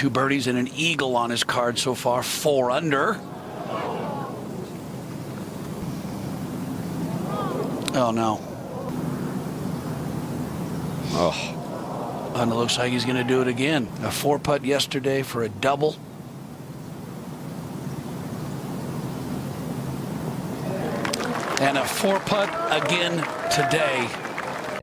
2 birdies and an eagle on his card so far, 4 under. Oh, no. Oh. And it looks like he's going to do it again. A 4-putt yesterday for a double. And a 4-putt again today.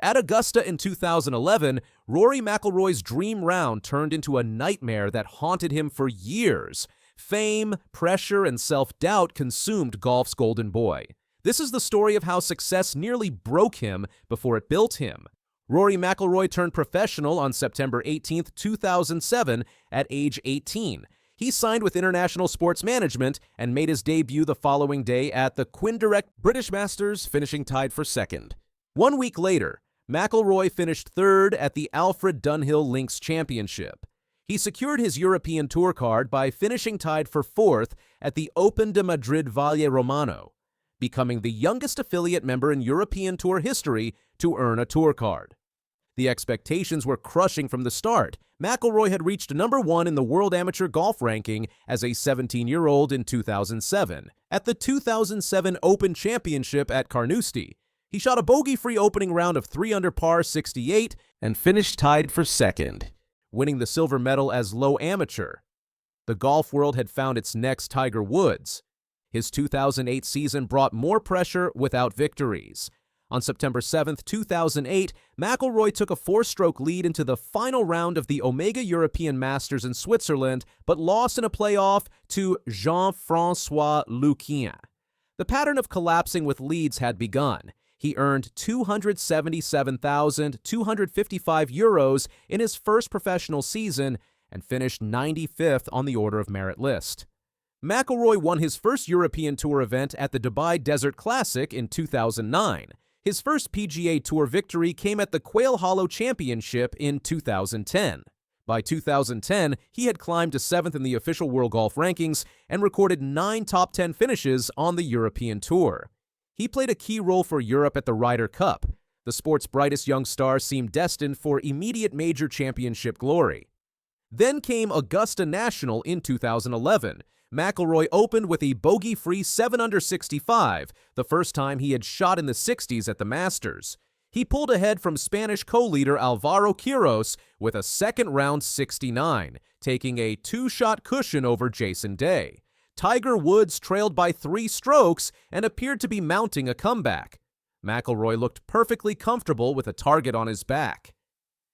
At Augusta in 2011, Rory McIlroy's dream round turned into a nightmare that haunted him for years. Fame, pressure, and self-doubt consumed golf's golden boy. This is the story of how success nearly broke him before it built him. Rory McIlroy turned professional on September 18, 2007, at age 18. He signed with International Sports Management and made his debut the following day at the Quindirect British Masters, finishing tied for second. 1 week later, McIlroy finished third at the Alfred Dunhill Links Championship. He secured his European Tour card by finishing tied for fourth at the Open de Madrid Valle Romano, becoming the youngest affiliate member in European Tour history to earn a tour card. The expectations were crushing from the start. McIlroy had reached number 1 in the World Amateur Golf Ranking as a 17-year-old in 2007. At the 2007 Open Championship at Carnoustie, he shot a bogey-free opening round of 3 under par 68 and finished tied for second, winning the silver medal as low amateur. The golf world had found its next Tiger Woods. His 2008 season brought more pressure without victories. On September 7, 2008, McIlroy took a 4-stroke lead into the final round of the Omega European Masters in Switzerland, but lost in a playoff to Jean-François Luquin. The pattern of collapsing with leads had begun. He earned €277,255 in his first professional season and finished 95th on the Order of Merit list. McIlroy won his first European Tour event at the Dubai Desert Classic in 2009. His first PGA Tour victory came at the Quail Hollow Championship in 2010. By 2010, he had climbed to 7th in the official World Golf Rankings and recorded 9 top 10 finishes on the European Tour. He played a key role for Europe at the Ryder Cup. The sport's brightest young star seemed destined for immediate major championship glory. Then came Augusta National in 2011. McIlroy opened with a bogey-free 7 under 65, the first time he had shot in the 60s at the Masters. He pulled ahead from Spanish co-leader Alvaro Quiros with a second-round 69, taking a 2-shot cushion over Jason Day. Tiger Woods trailed by 3 strokes and appeared to be mounting a comeback. McIlroy looked perfectly comfortable with a target on his back.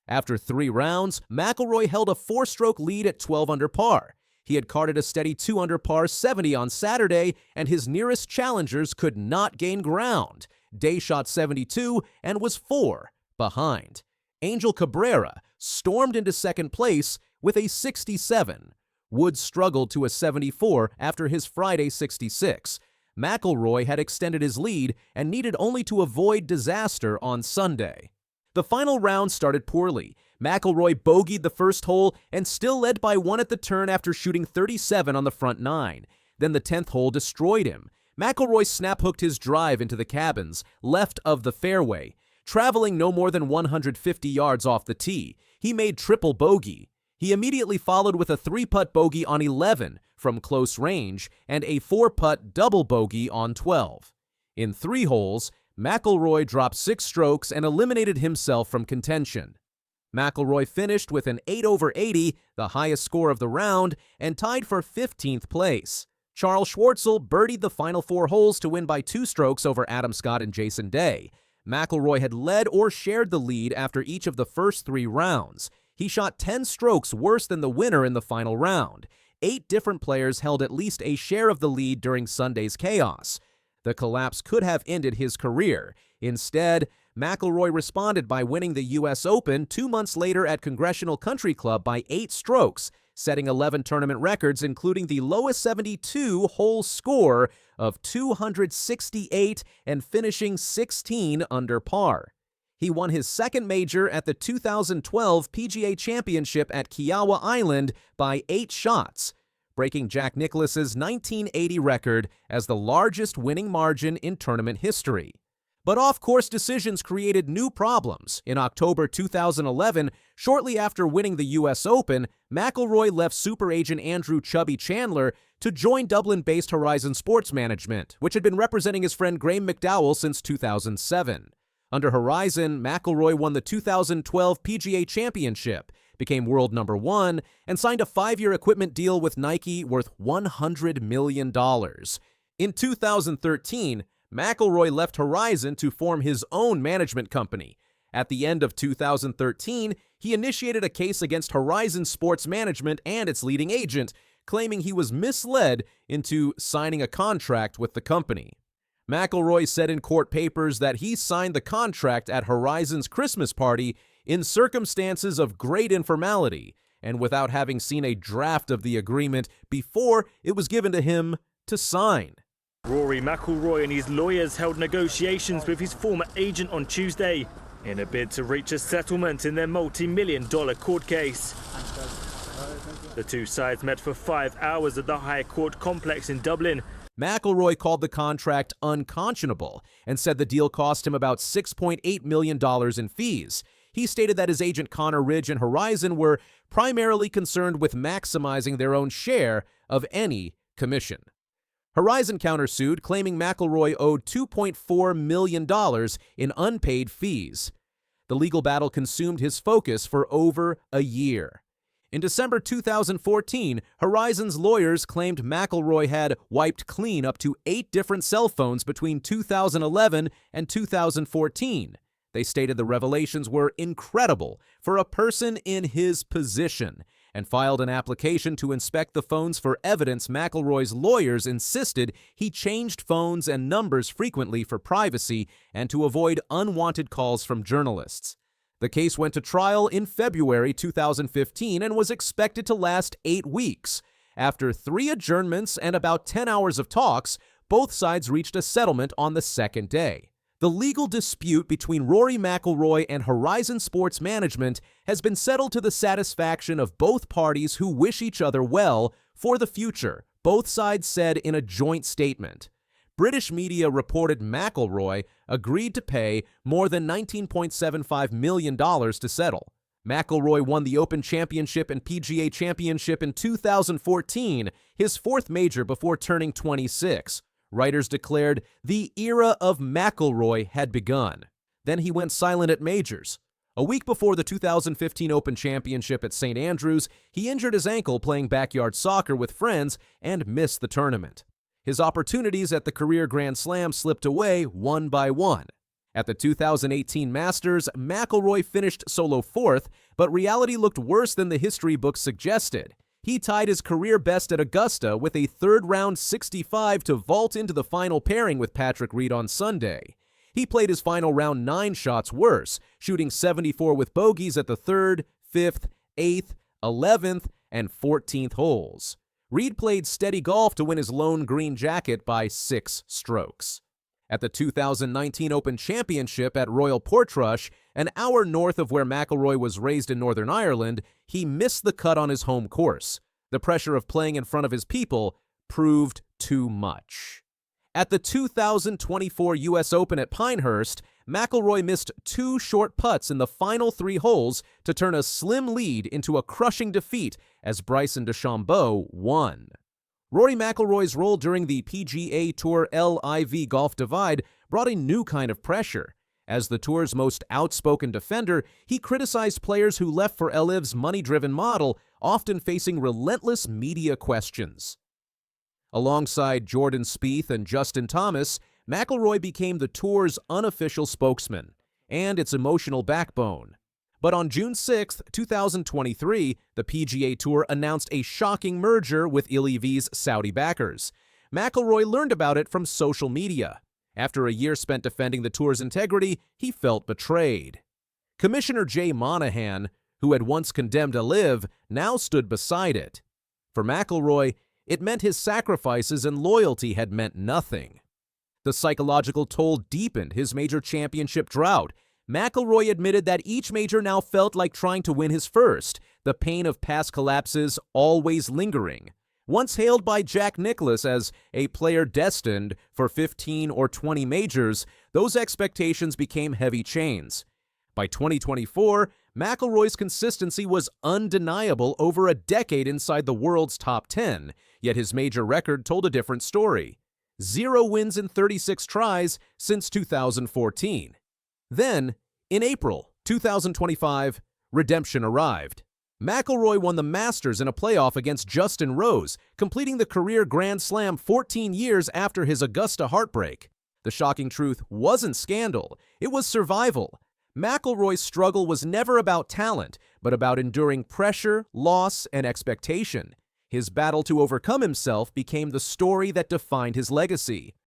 After 3 rounds, McIlroy held a 4-stroke lead at 12 under par. He had carded a steady 2 under par 70 on Saturday, and his nearest challengers could not gain ground. Day shot 72 and was 4 behind. Angel Cabrera stormed into second place with a 67. Woods struggled to a 74 after his Friday 66. McIlroy had extended his lead and needed only to avoid disaster on Sunday. The final round started poorly. McIlroy bogeyed the first hole and still led by 1 at the turn after shooting 37 on the front 9. Then the 10th hole destroyed him. McIlroy snap-hooked his drive into the cabins, left of the fairway. Traveling no more than 150 yards off the tee, he made triple bogey. He immediately followed with a 3-putt bogey on 11 from close range and a 4-putt double bogey on 12. In 3 holes, McIlroy dropped 6 strokes and eliminated himself from contention. McIlroy finished with an 8 over 80, the highest score of the round, and tied for 15th place. Charles Schwartzel birdied the final 4 holes to win by 2 strokes over Adam Scott and Jason Day. McIlroy had led or shared the lead after each of the first 3 rounds. He shot 10 strokes worse than the winner in the final round. 8 different players held at least a share of the lead during Sunday's chaos. The collapse could have ended his career. Instead, McIlroy responded by winning the U.S. Open 2 months later at Congressional Country Club by 8 strokes, setting 11 tournament records, including the lowest 72-hole score of 268 and finishing 16 under par. He won his second major at the 2012 PGA Championship at Kiawah Island by 8 shots, breaking Jack Nicklaus's 1980 record as the largest winning margin in tournament history. But off-course decisions created new problems. In October 2011, shortly after winning the U.S. Open, McIlroy left super agent Andrew "Chubby" Chandler to join Dublin-based Horizon Sports Management, which had been representing his friend Graham McDowell since 2007. Under Horizon, McIlroy won the 2012 PGA Championship, became world number 1, and signed a 5-year equipment deal with Nike worth $100 million. In 2013, McIlroy left Horizon to form his own management company. At the end of 2013, he initiated a case against Horizon Sports Management and its leading agent, claiming he was misled into signing a contract with the company. McIlroy said in court papers that he signed the contract at Horizon's Christmas party in circumstances of great informality and without having seen a draft of the agreement before it was given to him to sign. Rory McIlroy and his lawyers held negotiations with his former agent on Tuesday in a bid to reach a settlement in their multi-million-dollar court case. The two sides met for 5 hours at the High Court complex in Dublin. McIlroy called the contract unconscionable and said the deal cost him about $6.8 million in fees. He stated that his agent Connor Ridge and Horizon were primarily concerned with maximizing their own share of any commission. Horizon countersued, claiming McIlroy owed $2.4 million in unpaid fees. The legal battle consumed his focus for over a year. In December 2014, Horizon's lawyers claimed McIlroy had wiped clean up to 8 different cell phones between 2011 and 2014. They stated the revelations were incredible for a person in his position and filed an application to inspect the phones for evidence. McIlroy's lawyers insisted he changed phones and numbers frequently for privacy and to avoid unwanted calls from journalists. The case went to trial in February 2015 and was expected to last 8 weeks. After 3 adjournments and about 10 hours of talks, both sides reached a settlement on the second day. The legal dispute between Rory McIlroy and Horizon Sports Management has been settled to the satisfaction of both parties who wish each other well for the future, both sides said in a joint statement. British media reported McIlroy agreed to pay more than $19.75 million to settle. McIlroy won the Open Championship and PGA Championship in 2014, his 4th major before turning 26. Writers declared the era of McIlroy had begun. Then he went silent at majors. A week before the 2015 Open Championship at St. Andrews, he injured his ankle playing backyard soccer with friends and missed the tournament. His opportunities at the career Grand Slam slipped away one by one. At the 2018 Masters, McIlroy finished solo 4th, but reality looked worse than the history books suggested. He tied his career best at Augusta with a 3rd-round 65 to vault into the final pairing with Patrick Reed on Sunday. He played his final round 9 shots worse, shooting 74 with bogeys at the 3rd, 5th, 8th, 11th, and 14th holes. Reed played steady golf to win his lone green jacket by 6 strokes. At the 2019 Open Championship at Royal Portrush, an hour north of where McIlroy was raised in Northern Ireland, he missed the cut on his home course. The pressure of playing in front of his people proved too much. At the 2024 U.S. Open at Pinehurst, McIlroy missed 2 short putts in the final 3 holes to turn a slim lead into a crushing defeat as Bryson DeChambeau won. Rory McIlroy's role during the PGA Tour LIV Golf Divide brought a new kind of pressure. As the tour's most outspoken defender, he criticized players who left for LIV's money-driven model, often facing relentless media questions. Alongside Jordan Spieth and Justin Thomas, McIlroy became the tour's unofficial spokesman and its emotional backbone. But on June 6, 2023, the PGA Tour announced a shocking merger with LIV's Saudi backers. McIlroy learned about it from social media. After a year spent defending the tour's integrity, he felt betrayed. Commissioner Jay Monahan, who had once condemned LIV, now stood beside it. For McIlroy, it meant his sacrifices and loyalty had meant nothing. The psychological toll deepened his major championship drought. McIlroy admitted that each major now felt like trying to win his first, the pain of past collapses always lingering. Once hailed by Jack Nicklaus as a player destined for 15 or 20 majors, those expectations became heavy chains. By 2024, McIlroy's consistency was undeniable over a decade inside the world's top 10, yet his major record told a different story. 0 wins in 36 tries since 2014. Then, in April 2025, redemption arrived. McIlroy won the Masters in a playoff against Justin Rose, completing the career Grand Slam 14 years after his Augusta heartbreak. The shocking truth wasn't scandal, it was survival. McIlroy's struggle was never about talent, but about enduring pressure, loss, and expectation. His battle to overcome himself became the story that defined his legacy.